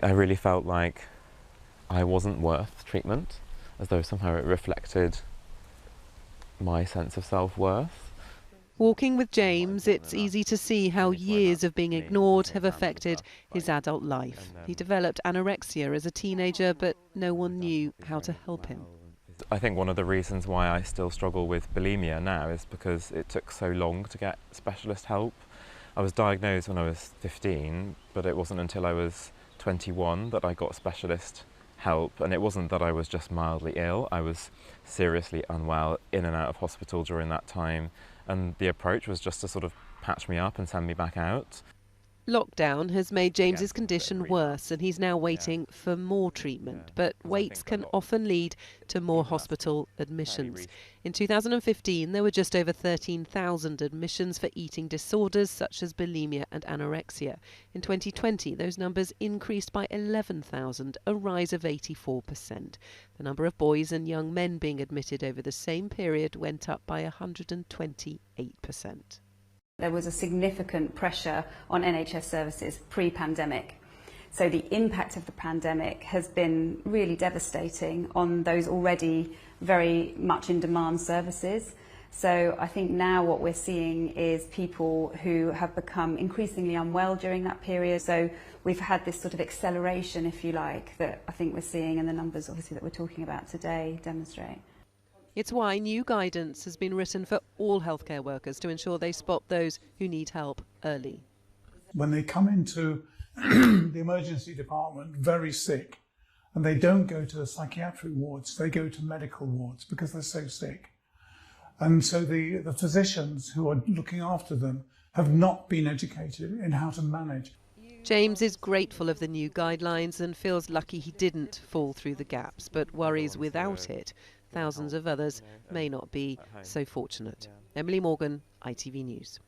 I really felt like I wasn't worth treatment, as though somehow it reflected my sense of self-worth. Walking with James, it's easy to see how years of being ignored have affected his adult life. He developed anorexia as a teenager, but no one knew how to help him. I think one of the reasons why I still struggle with bulimia now is because it took so long to get specialist help. I was diagnosed when I was 15, but it wasn't until I was 21 that I got specialist help, and it wasn't that I was just mildly ill. I was seriously unwell, in and out of hospital during that time, and the approach was just to sort of patch me up and send me back out. Lockdown has made James's condition worse, and he's now waiting for more treatment. But waits can often lead to more hospital admissions. In 2015, there were just over 13,000 admissions for eating disorders such as bulimia and anorexia. In 2020, those numbers increased by 11,000, a rise of 84%. The number of boys and young men being admitted over the same period went up by 128%. There was a significant pressure on NHS services pre-pandemic. So the impact of the pandemic has been really devastating on those already very much in demand services. So I think now what we're seeing is people who have become increasingly unwell during that period. So we've had this sort of acceleration, if you like, that I think we're seeing, and the numbers obviously that we're talking about today demonstrate. It's why new guidance has been written for all healthcare workers to ensure they spot those who need help early. When they come into the emergency department very sick, and they don't go to the psychiatric wards, they go to medical wards because they're so sick. And so the physicians who are looking after them have not been educated in how to manage. James is grateful of the new guidelines and feels lucky he didn't fall through the gaps, but worries without it, thousands of others may not be so fortunate. Emily Morgan, ITV News.